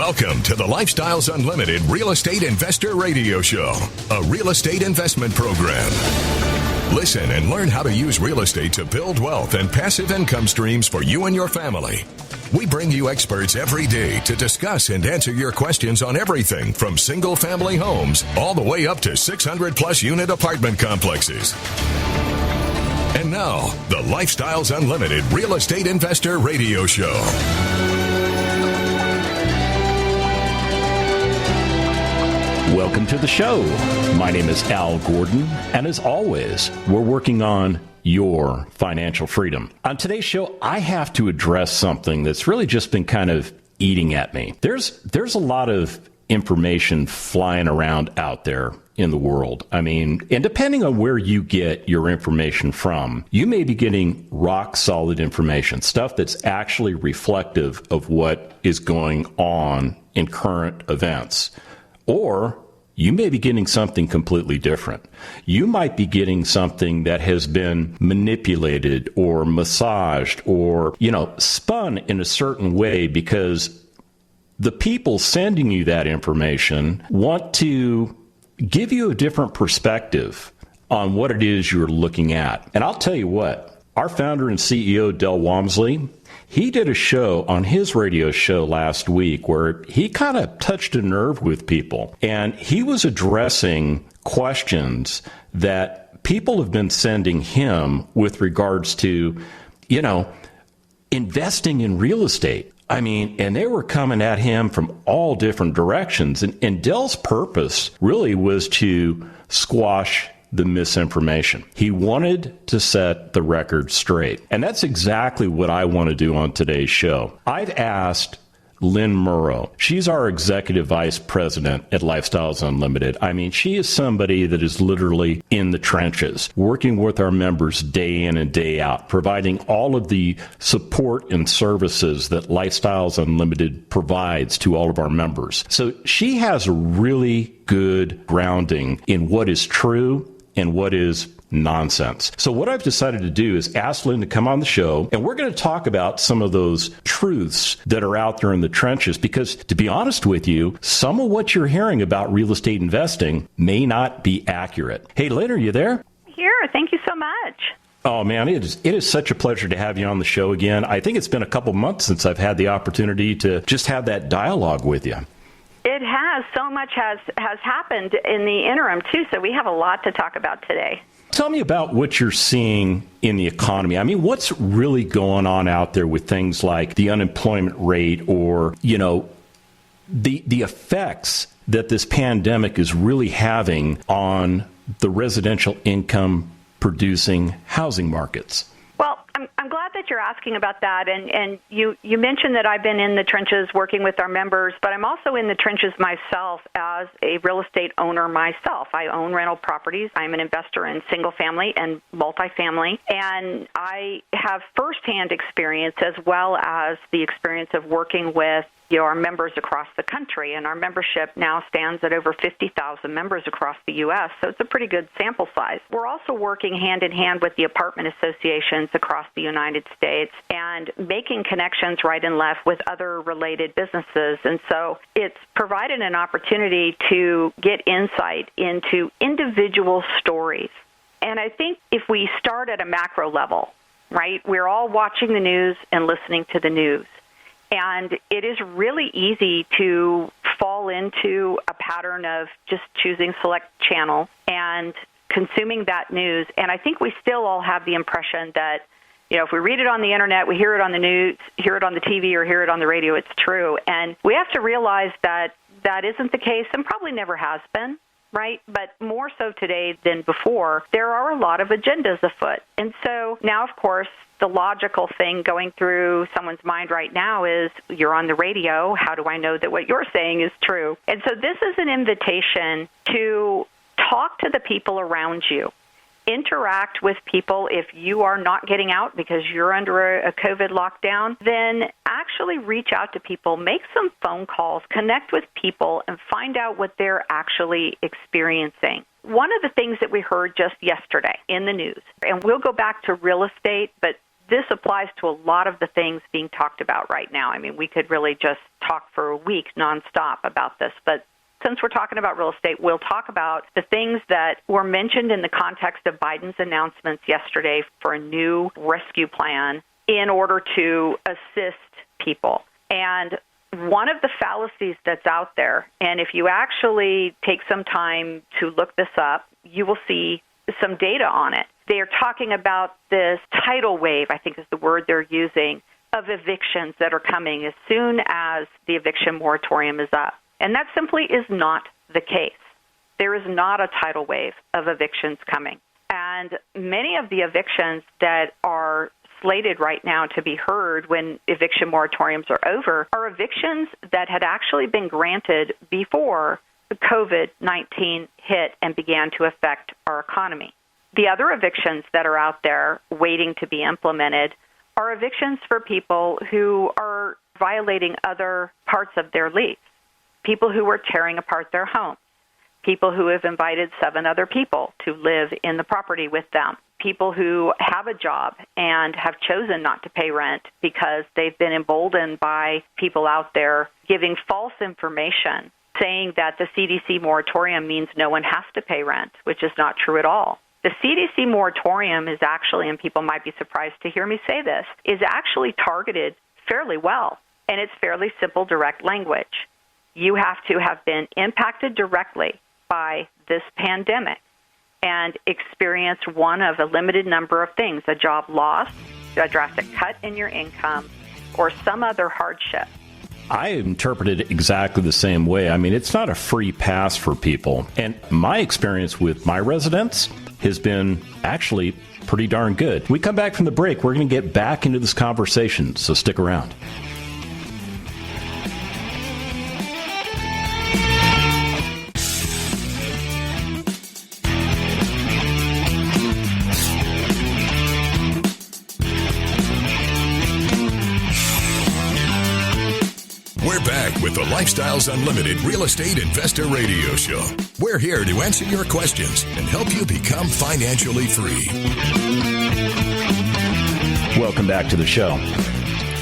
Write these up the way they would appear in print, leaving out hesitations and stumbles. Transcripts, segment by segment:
Welcome to the Lifestyles Unlimited Real Estate Investor Radio Show, a real estate investment program. Listen and learn how to use real estate to build wealth and passive income streams for you and your family. We bring you experts every day to discuss and answer your questions on everything from single-family homes all the way up to 600-plus unit apartment complexes. And now, the Lifestyles Unlimited Real Estate Investor Radio Show. Welcome to the show. My name is Al Gordon, and as always, we're working on your financial freedom. On today's show, I have to address something that's really just been kind of eating at me. There's a lot of information flying around out there in the world. I mean, and depending on where you get your information from, you may be getting rock solid information, stuff that's actually reflective of what is going on in current events. Or you may be getting something completely different. You might be getting something that has been manipulated or massaged or, spun in a certain way because the people sending you that information want to give you a different perspective on what it is you're looking at. And I'll tell you what, our founder and CEO, Del Walmsley, he did a show on his radio show last week where he kind of touched a nerve with people. And he was addressing questions that people have been sending him with regards to, investing in real estate. I mean, and they were coming at him from all different directions. And Del's purpose really was to squash the misinformation. He wanted to set the record straight. And that's exactly what I want to do on today's show. I've asked Lynn Murrow. She's our executive vice president at Lifestyles Unlimited. I mean, she is somebody that is literally in the trenches, working with our members day in and day out, providing all of the support and services that Lifestyles Unlimited provides to all of our members. So she has a really good grounding in what is true and what is nonsense. So what I've decided to do is ask Lynn to come on the show, and we're going to talk about some of those truths that are out there in the trenches, because to be honest with you, some of what you're hearing about real estate investing may not be accurate. Hey, Lynn, are you there? Here. Thank you so much. Oh, man, it is such a pleasure to have you on the show again. I think it's been a couple months since I've had the opportunity to just have that dialogue with you. It has. So much has happened in the interim, too, so we have a lot to talk about today. Tell me about what you're seeing in the economy. I mean, what's really going on out there with things like the unemployment rate or, the effects that this pandemic is really having on the residential income producing housing markets? Well, I'm glad that you're asking about that. And you mentioned that I've been in the trenches working with our members, but I'm also in the trenches myself as a real estate owner myself. I own rental properties. I'm an investor in single family and multifamily. And I have firsthand experience as well as the experience of working with our members across the country, and our membership now stands at over 50,000 members across the U.S., so it's a pretty good sample size. We're also working hand-in-hand with the apartment associations across the United States and making connections right and left with other related businesses, and so it's provided an opportunity to get insight into individual stories. And I think if we start at a macro level, right, we're all watching the news and listening to the news. And it is really easy to fall into a pattern of just choosing select channel and consuming that news. And I think we still all have the impression that, if we read it on the internet, we hear it on the news, hear it on the TV, or hear it on the radio, it's true. And we have to realize that that isn't the case and probably never has been, right? But more so today than before, there are a lot of agendas afoot. And so now, of course, the logical thing going through someone's mind right now is, you're on the radio. How do I know that what you're saying is true? And so this is an invitation to talk to the people around you. Interact with people. If you are not getting out because you're under a COVID lockdown, then actually reach out to people, make some phone calls, connect with people, and find out what they're actually experiencing. One of the things that we heard just yesterday in the news, and we'll go back to real estate, but this applies to a lot of the things being talked about right now. I mean, we could really just talk for a week nonstop about this, but since we're talking about real estate, we'll talk about the things that were mentioned in the context of Biden's announcements yesterday for a new rescue plan in order to assist people. And one of the fallacies that's out there, and if you actually take some time to look this up, you will see some data on it. They are talking about this tidal wave, I think is the word they're using, of evictions that are coming as soon as the eviction moratorium is up. And that simply is not the case. There is not a tidal wave of evictions coming. And many of the evictions that are slated right now to be heard when eviction moratoriums are over are evictions that had actually been granted before the COVID-19 hit and began to affect our economy. The other evictions that are out there waiting to be implemented are evictions for people who are violating other parts of their lease, people who are tearing apart their homes, people who have invited 7 other people to live in the property with them, people who have a job and have chosen not to pay rent because they've been emboldened by people out there giving false information, saying that the CDC moratorium means no one has to pay rent, which is not true at all. The CDC moratorium is actually, and people might be surprised to hear me say this, is actually targeted fairly well, and it's fairly simple, direct language. You have to have been impacted directly by this pandemic and experience one of a limited number of things, a job loss, a drastic cut in your income, or some other hardship. I interpret it exactly the same way. I mean, it's not a free pass for people. And my experience with my residents has been actually pretty darn good. We come back from the break, we're going to get back into this conversation, so stick around. We're back with the Lifestyles Unlimited Real Estate Investor Radio Show. We're here to answer your questions and help you become financially free. Welcome back to the show.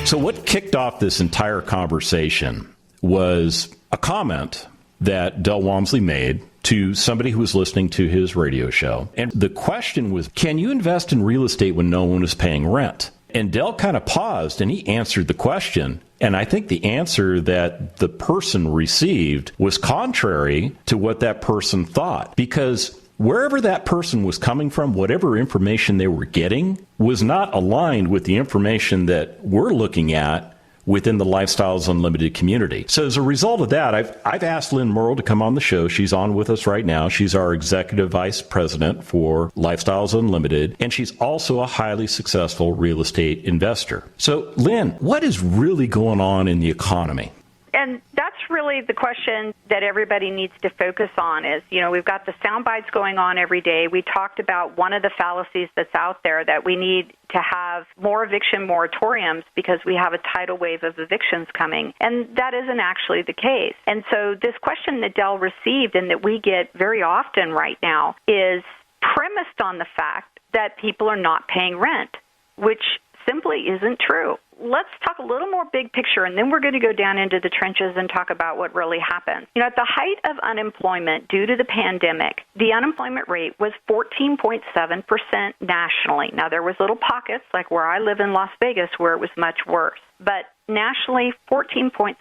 So what kicked off this entire conversation was a comment that Del Walmsley made to somebody who was listening to his radio show. And the question was, can you invest in real estate when no one is paying rent? And Del kind of paused and he answered the question. And I think the answer that the person received was contrary to what that person thought, because wherever that person was coming from, whatever information they were getting was not aligned with the information that we're looking at within the Lifestyles Unlimited community. So as a result of that, I've asked Lynn Murrow to come on the show. She's on with us right now. She's our executive vice president for Lifestyles Unlimited, and she's also a highly successful real estate investor. So Lynn, what is really going on in the economy? And that's really the question that everybody needs to focus on is, we've got the sound bites going on every day. We talked about one of the fallacies that's out there, that we need to have more eviction moratoriums because we have a tidal wave of evictions coming. And that isn't actually the case. And so this question that Del received and that we get very often right now is premised on the fact that people are not paying rent, which simply isn't true. Let's talk a little more big picture, and then we're going to go down into the trenches and talk about what really happened. At the height of unemployment due to the pandemic, the unemployment rate was 14.7% nationally. Now, there was little pockets, like where I live in Las Vegas, where it was much worse. But nationally, 14.7%,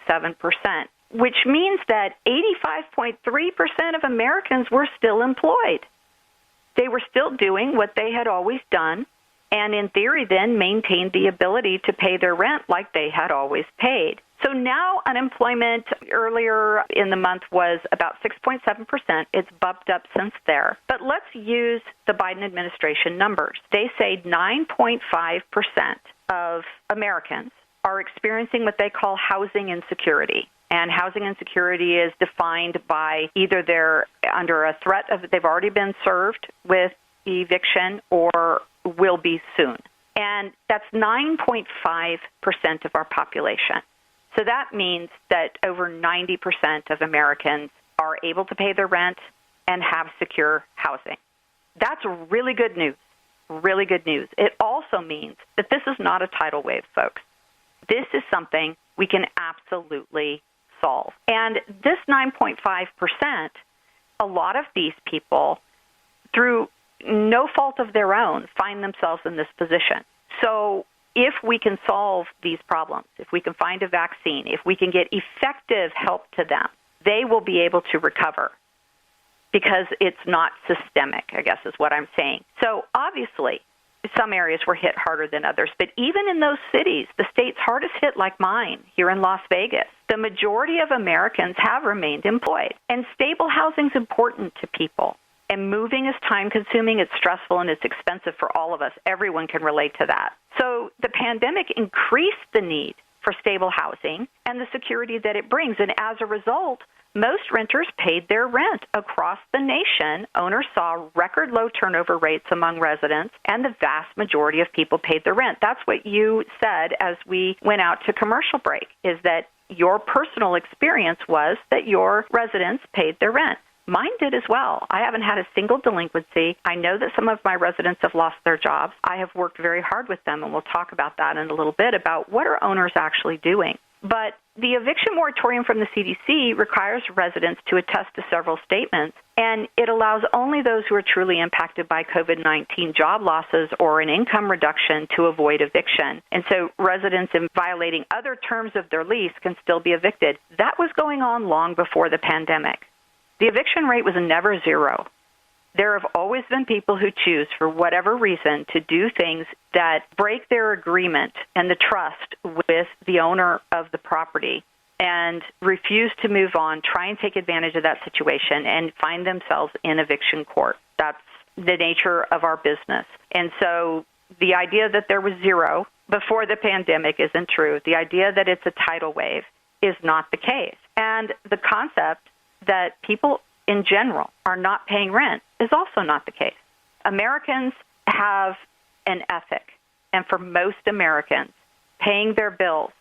which means that 85.3% of Americans were still employed. They were still doing what they had always done, and in theory then maintained the ability to pay their rent like they had always paid. So now unemployment earlier in the month was about 6.7%. It's bumped up since there. But let's use the Biden administration numbers. They say 9.5% of Americans are experiencing what they call housing insecurity. And housing insecurity is defined by either they're under a threat of they've already been served with eviction or will be soon. And that's 9.5% of our population. So that means that over 90% of Americans are able to pay their rent and have secure housing. That's really good news. really good news. It also means that this is not a tidal wave, folks. This is something we can absolutely solve. And this 9.5%, a lot of these people, through no fault of their own, find themselves in this position. So if we can solve these problems, if we can find a vaccine, if we can get effective help to them, they will be able to recover because it's not systemic, I guess is what I'm saying. So obviously, some areas were hit harder than others, but even in those cities, the states hardest hit like mine here in Las Vegas, the majority of Americans have remained employed. And stable housing is important to people. And moving is time-consuming, it's stressful, and it's expensive for all of us. Everyone can relate to that. So the pandemic increased the need for stable housing and the security that it brings. And as a result, most renters paid their rent across the nation. Owners saw record low turnover rates among residents, and the vast majority of people paid their rent. That's what you said as we went out to commercial break, is that your personal experience was that your residents paid their rent. Mine did as well. I haven't had a single delinquency. I know that some of my residents have lost their jobs. I have worked very hard with them, and we'll talk about that in a little bit, about what are owners actually doing. But the eviction moratorium from the CDC requires residents to attest to several statements, and it allows only those who are truly impacted by COVID-19 job losses or an income reduction to avoid eviction. And so residents in violating other terms of their lease can still be evicted. That was going on long before the pandemic. The eviction rate was never zero. There have always been people who choose, for whatever reason, to do things that break their agreement and the trust with the owner of the property and refuse to move on, try and take advantage of that situation, and find themselves in eviction court. That's the nature of our business. And so the idea that there was zero before the pandemic isn't true. The idea that it's a tidal wave is not the case. And the concept that people in general are not paying rent is also not the case. Americans have an ethic, and for most Americans, paying their bills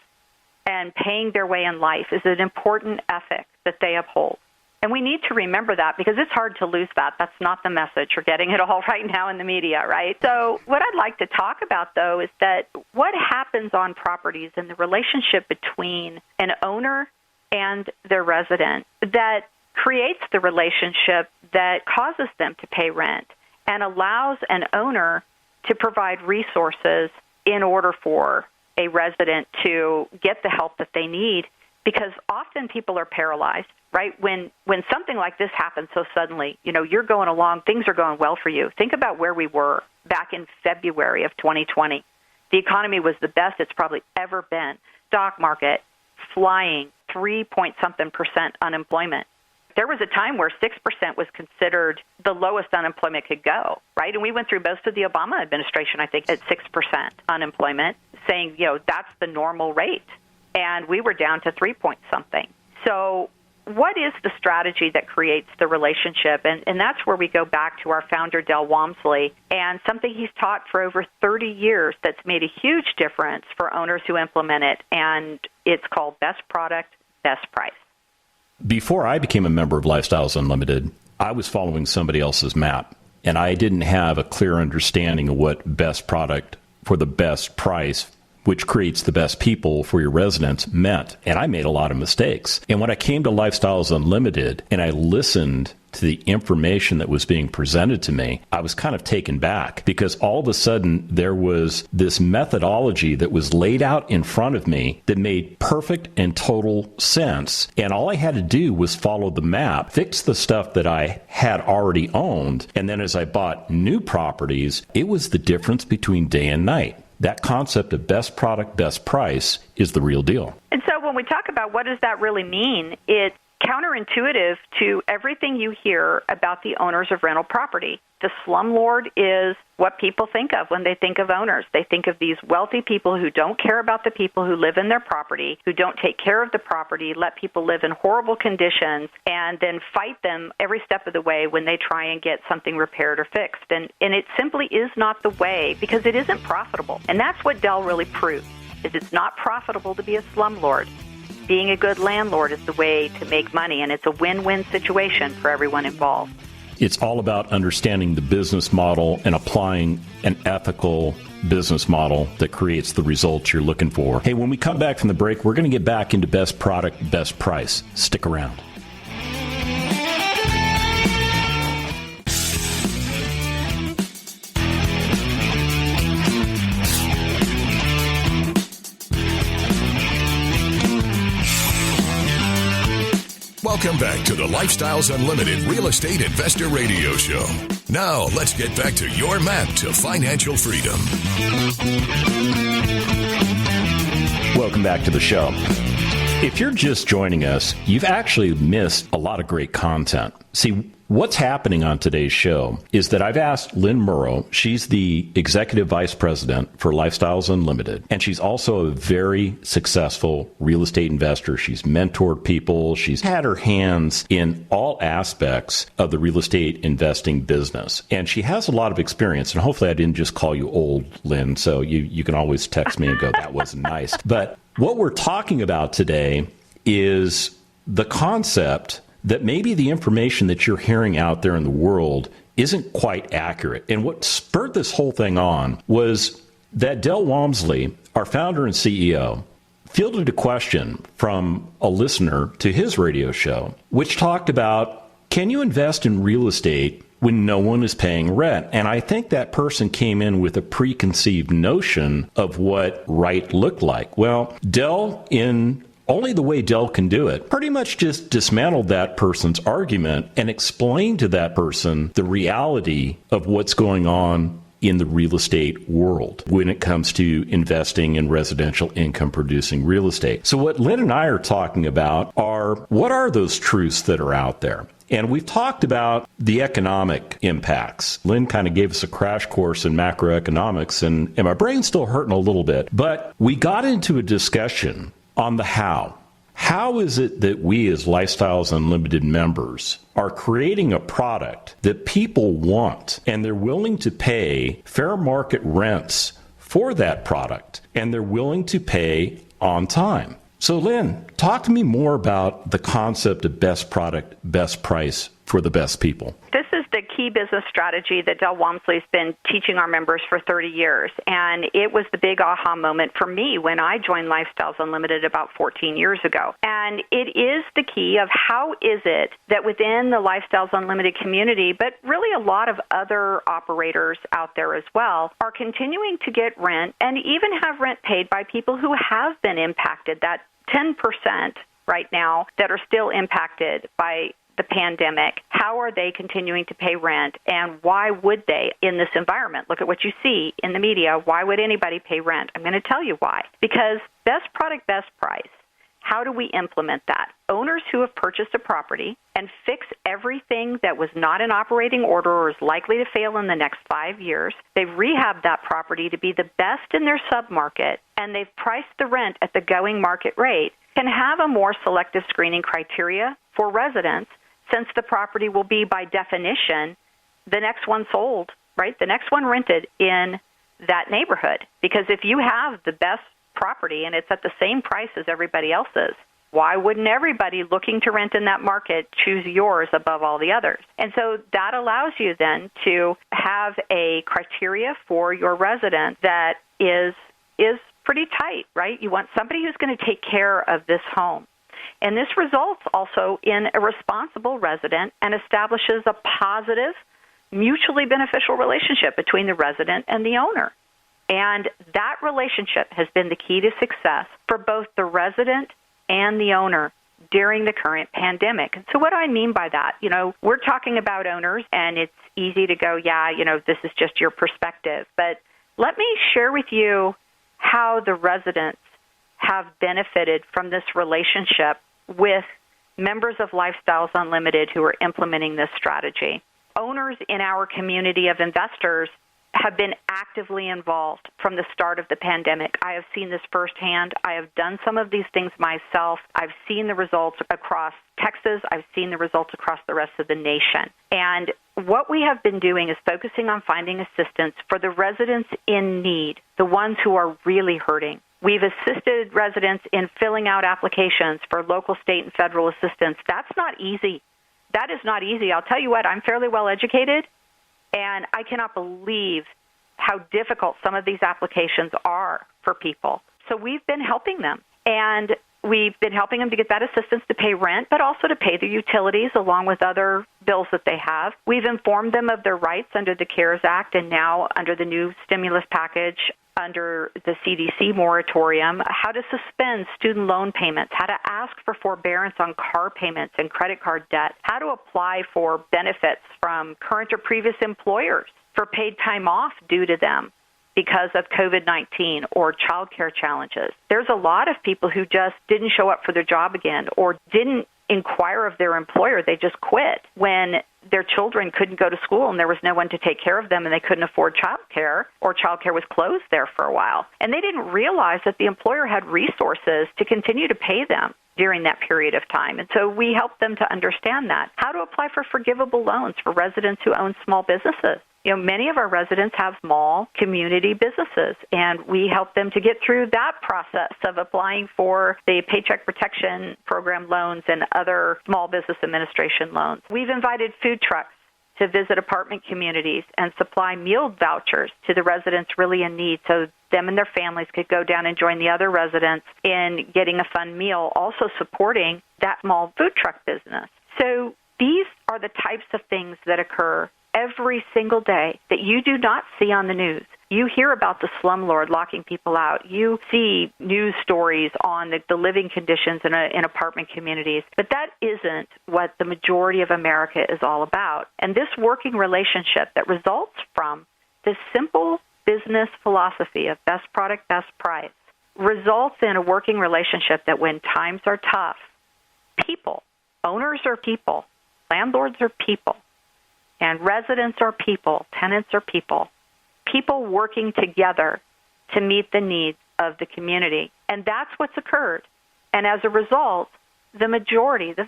and paying their way in life is an important ethic that they uphold. And we need to remember that, because it's hard to lose that. That's not the message. We're getting it all right now in the media, right? So what I'd like to talk about, though, is that what happens on properties and the relationship between an owner and their resident that creates the relationship that causes them to pay rent and allows an owner to provide resources in order for a resident to get the help that they need, because often people are paralyzed, right? When something like this happens so suddenly, you're going along, things are going well for you. Think about where we were back in February of 2020. The economy was the best it's probably ever been. Stock market flying, 3-point-something% unemployment. There was a time where 6% was considered the lowest unemployment could go, right? And we went through most of the Obama administration, I think, at 6% unemployment, saying, that's the normal rate. And we were down to 3-point-something. So what is the strategy that creates the relationship? And that's where we go back to our founder, Del Walmsley, and something he's taught for over 30 years that's made a huge difference for owners who implement it. And it's called best product, best price. Before I became a member of Lifestyles Unlimited, I was following somebody else's map, and I didn't have a clear understanding of what best product for the best price, which creates the best people for your residents, meant. And I made a lot of mistakes. And when I came to Lifestyles Unlimited and I listened to the information that was being presented to me, I was kind of taken back, because all of a sudden there was this methodology that was laid out in front of me that made perfect and total sense. And all I had to do was follow the map, fix the stuff that I had already owned. And then as I bought new properties, it was the difference between day and night. That concept of best product, best price is the real deal. And so when we talk about what does that really mean, it's counterintuitive to everything you hear about the owners of rental property. The slumlord is what people think of when they think of owners. They think of these wealthy people who don't care about the people who live in their property, who don't take care of the property, let people live in horrible conditions, and then fight them every step of the way when they try and get something repaired or fixed. And it simply is not the way, because it isn't profitable. And that's what Del really proved, is it's not profitable to be a slumlord. Being a good landlord is the way to make money, and it's a win-win situation for everyone involved. It's all about understanding the business model and applying an ethical business model that creates the results you're looking for. Hey, when we come back from the break, we're going to get back into best product, best price. Stick around. Welcome back to the Lifestyles Unlimited Real Estate Investor Radio Show. Now, let's get back to your map to financial freedom. Welcome back to the show. If you're just joining us, you've actually missed a lot of great content. See, what's happening on today's show is that I've asked Lynn Murrow, she's the Executive Vice President for Lifestyles Unlimited, and she's also a very successful real estate investor. She's mentored people. She's had her hands in all aspects of the real estate investing business, and she has a lot of experience. And hopefully I didn't just call you old, Lynn, so you can always text me and go, that wasn't nice. But what we're talking about today is the concept that maybe the information that you're hearing out there in the world isn't quite accurate. And what spurred this whole thing on was that Del Walmsley, our founder and CEO, fielded a question from a listener to his radio show, which talked about, can you invest in real estate when no one is paying rent? And I think that person came in with a preconceived notion of what right looked like. Well, Del, in only the way Del can do it, pretty much just dismantled that person's argument and explained to that person the reality of what's going on in the real estate world when it comes to investing in residential income producing real estate. So what Lynn and I are talking about are, what are those truths that are out there? And we've talked about the economic impacts. Lynn kind of gave us a crash course in macroeconomics, and my brain's still hurting a little bit. But we got into a discussion on the how. How is it that we as Lifestyles Unlimited members are creating a product that people want and they're willing to pay fair market rents for that product and they're willing to pay on time? So Lynn, talk to me more about the concept of best product, best price for the best people. This is the key business strategy that Del Walmsley's been teaching our members for 30 years. And it was the big aha moment for me when I joined Lifestyles Unlimited about 14 years ago. And it is the key of how is it that within the Lifestyles Unlimited community, but really a lot of other operators out there as well, are continuing to get rent and even have rent paid by people who have been impacted, that 10% right now that are still impacted by the pandemic. How are they continuing to pay rent, and why would they in this environment? Look at what you see in the media. Why would anybody pay rent? I'm going to tell you why. Because best product, best price. How do we implement that? Owners who have purchased a property and fix everything that was not in operating order or is likely to fail in the next 5 years, they've rehabbed that property to be the best in their submarket, and they've priced the rent at the going market rate, can have a more selective screening criteria for residents, since the property will be, by definition, the next one sold, right? The next one rented in that neighborhood. Because if you have the best property and it's at the same price as everybody else's, why wouldn't everybody looking to rent in that market choose yours above all the others? And so that allows you then to have a criteria for your resident that is pretty tight, right? You want somebody who's going to take care of this home. And this results also in a responsible resident and establishes a positive, mutually beneficial relationship between the resident and the owner. And that relationship has been the key to success for both the resident and the owner during the current pandemic. And so what do I mean by that? We're talking about owners, and it's easy to go, this is just your perspective. But let me share with you how the residents have benefited from this relationship with members of Lifestyles Unlimited who are implementing this strategy. Owners in our community of investors have been actively involved from the start of the pandemic. I have seen this firsthand. I have done some of these things myself. I've seen the results across Texas. I've seen the results across the rest of the nation. And what we have been doing is focusing on finding assistance for the residents in need, the ones who are really hurting. We've assisted residents in filling out applications for local, state, and federal assistance. That's not easy. That is not easy. I'll tell you what, I'm fairly well educated, and I cannot believe how difficult some of these applications are for people. So we've been helping them, and we've been helping them to get that assistance to pay rent, but also to pay their utilities along with other bills that they have. We've informed them of their rights under the CARES Act and now under the new stimulus package under the CDC moratorium, how to suspend student loan payments, how to ask for forbearance on car payments and credit card debt, how to apply for benefits from current or previous employers for paid time off due to them because of COVID-19 or child care challenges. There's a lot of people who just didn't show up for their job again or didn't inquire of their employer. They just quit when their children couldn't go to school and there was no one to take care of them and they couldn't afford child care, or child care was closed there for a while. And they didn't realize that the employer had resources to continue to pay them during that period of time. And so we helped them to understand that. How to apply for forgivable loans for residents who own small businesses. You know, many of our residents have small community businesses, and we help them to get through that process of applying for the Paycheck Protection Program loans and other small business administration loans. We've invited food trucks to visit apartment communities and supply meal vouchers to the residents really in need so them and their families could go down and join the other residents in getting a fun meal, also supporting that small food truck business. So these are the types of things that occur every single day that you do not see on the news. You hear about the slumlord locking people out. You see news stories on the living conditions in apartment communities. But that isn't what the majority of America is all about. And this working relationship that results from this simple business philosophy of best product, best price, results in a working relationship that when times are tough, people, owners are people, landlords are people, and residents are people, tenants are people working together to meet the needs of the community. And that's what's occurred. And as a result, the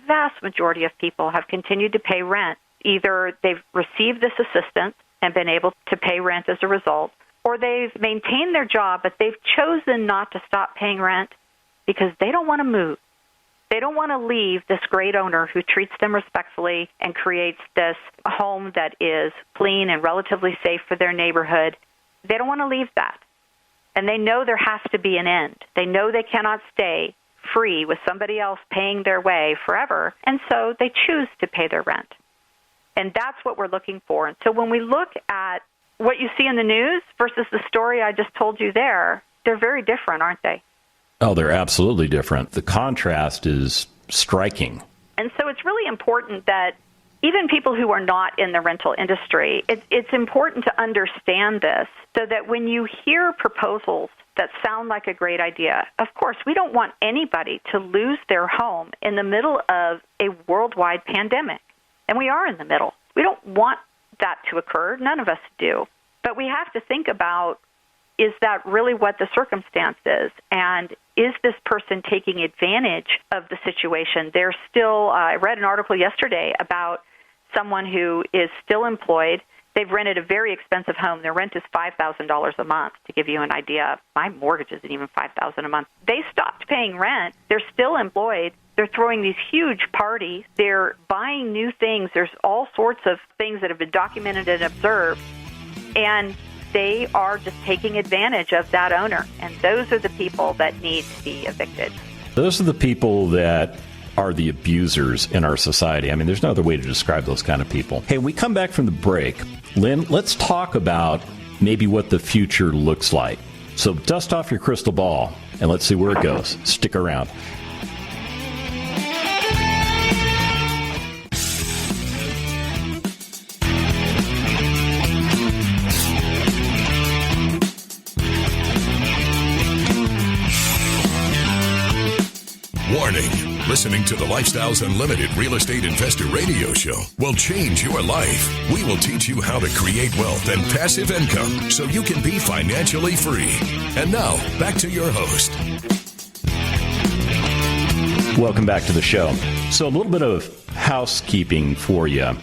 vast majority of people have continued to pay rent. Either they've received this assistance and been able to pay rent as a result, or they've maintained their job, but they've chosen not to stop paying rent because they don't want to move. They don't want to leave this great owner who treats them respectfully and creates this home that is clean and relatively safe for their neighborhood. They don't want to leave that. And they know there has to be an end. They know they cannot stay free with somebody else paying their way forever, and so they choose to pay their rent. And that's what we're looking for. And so when we look at what you see in the news versus the story I just told you there, they're very different, aren't they? Oh, they're absolutely different. The contrast is striking. And so it's really important that even people who are not in the rental industry, it's important to understand this so that when you hear proposals that sound like a great idea, of course, we don't want anybody to lose their home in the middle of a worldwide pandemic. And we are in the middle. We don't want that to occur. None of us do. But we have to think about, is that really what the circumstance is? And is this person taking advantage of the situation? There's still, I read an article yesterday about someone who is still employed. They've rented a very expensive home. Their rent is $5,000 a month, to give you an idea. My mortgage isn't even $5,000 a month. They stopped paying rent. They're still employed. They're throwing these huge parties. They're buying new things. There's all sorts of things that have been documented and observed. And they are just taking advantage of that owner. And those are the people that need to be evicted. Those are the people that are the abusers in our society. I mean, there's no other way to describe those kind of people. Hey, when we come back from the break, Lynn, let's talk about maybe what the future looks like. So dust off your crystal ball and let's see where it goes. Stick around. Warning. Listening to the Lifestyles Unlimited Real Estate Investor Radio Show will change your life. We will teach you how to create wealth and passive income so you can be financially free. And now, back to your host. Welcome back to the show. So a little bit of housekeeping for you.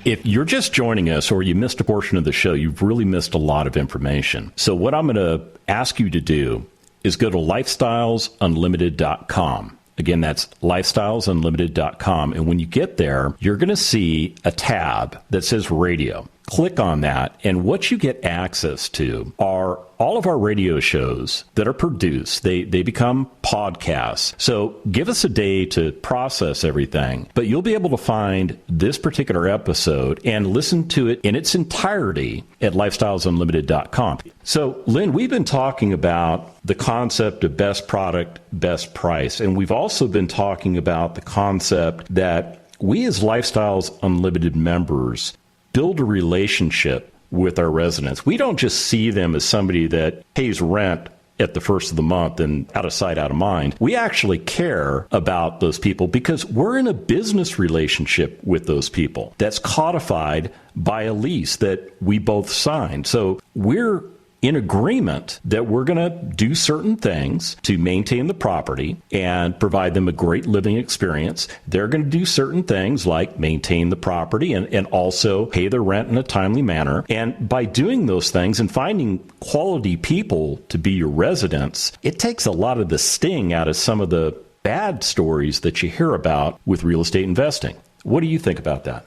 If you're just joining us or you missed a portion of the show, you've really missed a lot of information. So what I'm going to ask you to do is go to lifestylesunlimited.com. Again, that's lifestylesunlimited.com. And when you get there, you're going to see a tab that says radio. Click on that, and what you get access to are all of our radio shows that are produced. They become podcasts. So give us a day to process everything, but you'll be able to find this particular episode and listen to it in its entirety at lifestylesunlimited.com. So, Lynn, we've been talking about the concept of best product, best price, and we've also been talking about the concept that we as Lifestyles Unlimited members build a relationship with our residents. We don't just see them as somebody that pays rent at the first of the month and out of sight, out of mind. We actually care about those people because we're in a business relationship with those people that's codified by a lease that we both signed. So we're in agreement that we're going to do certain things to maintain the property and provide them a great living experience. They're going to do certain things like maintain the property and also pay their rent in a timely manner. And by doing those things and finding quality people to be your residents, it takes a lot of the sting out of some of the bad stories that you hear about with real estate investing. What do you think about that?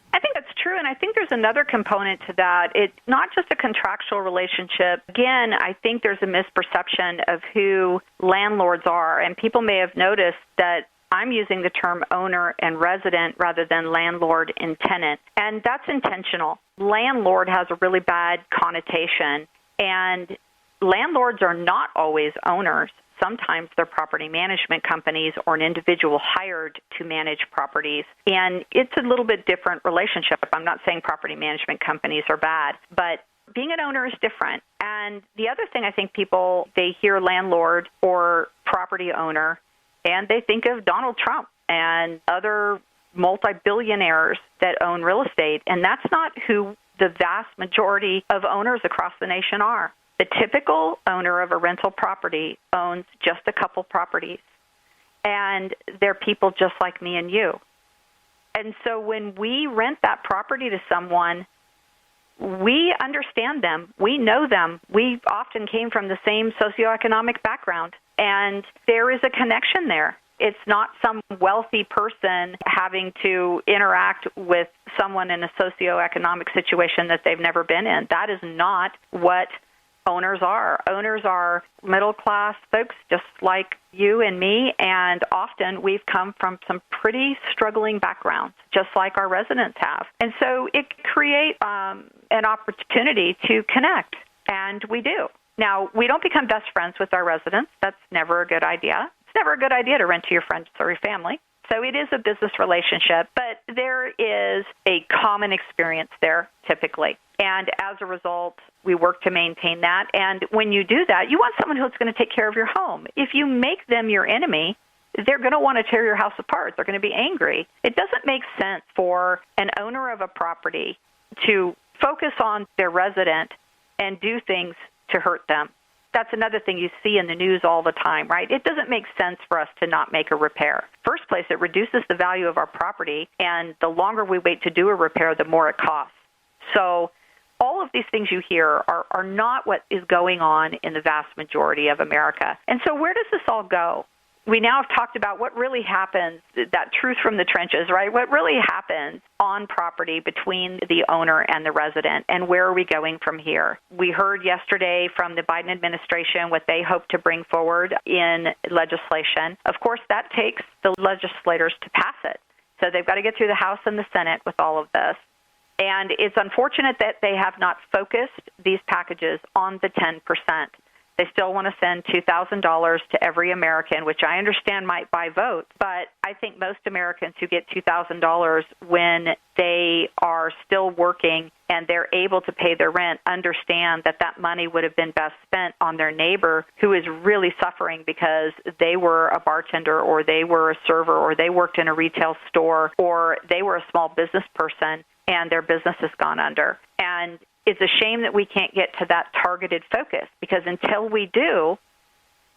I think there's another component to that. It's not just a contractual relationship. Again, I think there's a misperception of who landlords are, and people may have noticed that I'm using the term owner and resident rather than landlord and tenant, and that's intentional. Landlord has a really bad connotation, and landlords are not always owners. Sometimes they're property management companies or an individual hired to manage properties. And it's a little bit different relationship. I'm not saying property management companies are bad, but being an owner is different. And the other thing I think people, they hear landlord or property owner, and they think of Donald Trump and other multi-billionaires that own real estate. And that's not who the vast majority of owners across the nation are. The typical owner of a rental property owns just a couple properties, and they're people just like me and you. And so when we rent that property to someone, we understand them. We know them. We often came from the same socioeconomic background, and there is a connection there. It's not some wealthy person having to interact with someone in a socioeconomic situation that they've never been in. That is not what owners are. Owners are middle-class folks just like you and me, and often we've come from some pretty struggling backgrounds, just like our residents have. And so it creates an opportunity to connect, and we do. Now, we don't become best friends with our residents. That's never a good idea. It's never a good idea to rent to your friends or your family. So it is a business relationship, but there is a common experience there typically. And as a result, we work to maintain that. And when you do that, you want someone who's going to take care of your home. If you make them your enemy, they're going to want to tear your house apart. They're going to be angry. It doesn't make sense for an owner of a property to focus on their resident and do things to hurt them. That's another thing you see in the news all the time, right? It doesn't make sense for us to not make a repair. First place, it reduces the value of our property, and the longer we wait to do a repair, the more it costs. So all of these things you hear are not what is going on in the vast majority of America. And so where does this all go? We now have talked about what really happens, that truth from the trenches, right? What really happens on property between the owner and the resident, and where are we going from here? We heard yesterday from the Biden administration what they hope to bring forward in legislation. Of course, that takes the legislators to pass it. So they've got to get through the House and the Senate with all of this. And it's unfortunate that they have not focused these packages on the 10%. They still want to send $2,000 to every American, which I understand might buy votes, but I think most Americans who get $2,000 when they are still working and they're able to pay their rent understand that that money would have been best spent on their neighbor who is really suffering because they were a bartender or they were a server or they worked in a retail store or they were a small business person and their business has gone under. And it's a shame that we can't get to that targeted focus because until we do,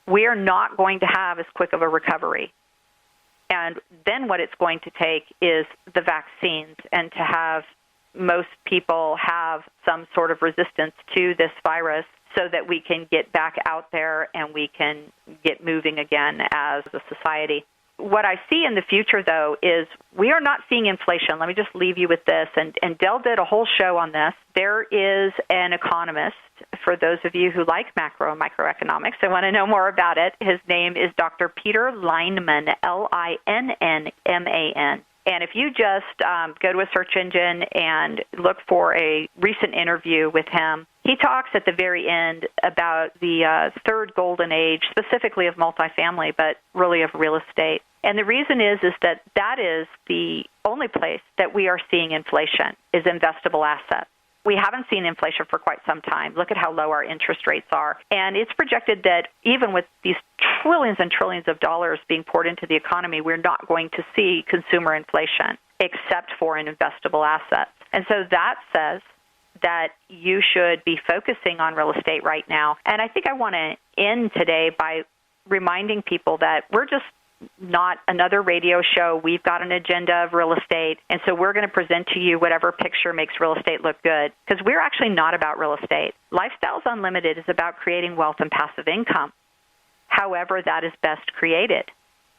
we are not going to have as quick of a recovery. And then what it's going to take is the vaccines and to have most people have some sort of resistance to this virus so that we can get back out there and we can get moving again as a society. what I see in the future, though, is we are not seeing inflation. Let me just leave you with this. And Dell did a whole show on this. There is an economist, for those of you who like macro and microeconomics and want to know more about it. His name is Dr. Peter Lineman, Linnman. And if you just go to a search engine and look for a recent interview with him, he talks at the very end about the third golden age, specifically of multifamily, but really of real estate. And the reason is that that is the only place that we are seeing inflation, is investable assets. We haven't seen inflation for quite some time. Look at how low our interest rates are. And it's projected that even with these trillions and trillions of dollars being poured into the economy, we're not going to see consumer inflation except for in investable assets. And so that says that you should be focusing on real estate right now. And I think I want to end today by reminding people that we're just not another radio show. We've got an agenda of real estate, and so we're going to present to you whatever picture makes real estate look good, because we're actually not about real estate. Lifestyles Unlimited is about creating wealth and passive income, however that is best created.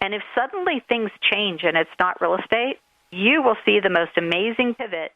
And if suddenly things change and it's not real estate, you will see the most amazing pivot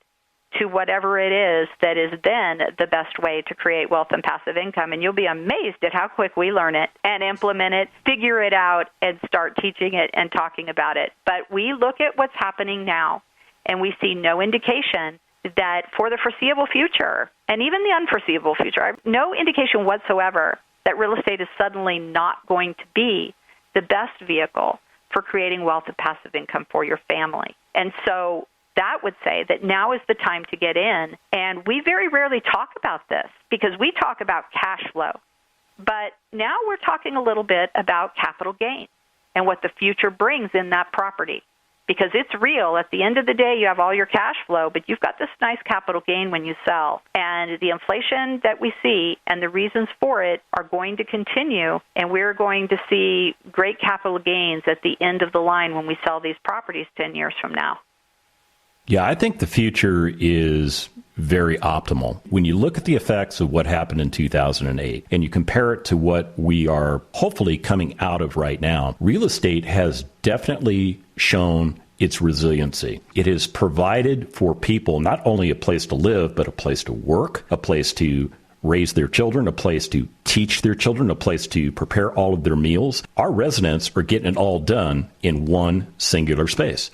to whatever it is that is then the best way to create wealth and passive income. And you'll be amazed at how quick we learn it and implement it, figure it out, and start teaching it and talking about it. But we look at what's happening now, and we see no indication that for the foreseeable future, and even the unforeseeable future, no indication whatsoever that real estate is suddenly not going to be the best vehicle for creating wealth and passive income for your family. And so that would say that now is the time to get in. And we very rarely talk about this because we talk about cash flow. But now we're talking a little bit about capital gain and what the future brings in that property. Because it's real. At the end of the day, you have all your cash flow, but you've got this nice capital gain when you sell. And the inflation that we see and the reasons for it are going to continue, and we're going to see great capital gains at the end of the line when we sell these properties 10 years from now. Yeah, I think the future is very optimal. When you look at the effects of what happened in 2008 and you compare it to what we are hopefully coming out of right now, real estate has definitely shown its resiliency. It has provided for people not only a place to live, but a place to work, a place to raise their children, a place to teach their children, a place to prepare all of their meals. Our residents are getting it all done in one singular space.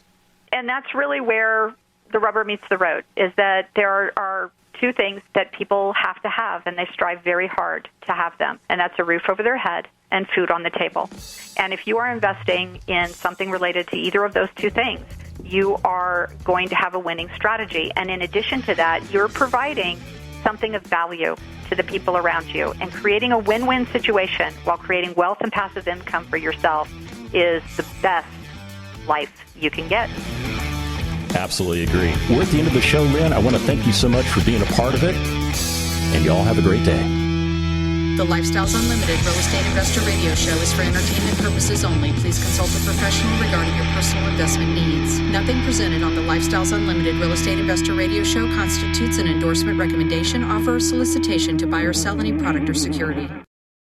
And that's really where the rubber meets the road, is that there are two things that people have to have, and they strive very hard to have them, and that's a roof over their head and food on the table. And if you are investing in something related to either of those two things, you are going to have a winning strategy. And in addition to that, you're providing something of value to the people around you, and creating a win-win situation while creating wealth and passive income for yourself is the best life you can get. Absolutely agree. We're at the end of the show, Lynn. I want to thank you so much for being a part of it, and y'all have a great day. The Lifestyles Unlimited Real Estate Investor Radio Show is for entertainment purposes only. Please consult a professional regarding your personal investment needs. Nothing presented on the Lifestyles Unlimited Real Estate Investor Radio Show constitutes an endorsement, recommendation, offer, or solicitation to buy or sell any product or security.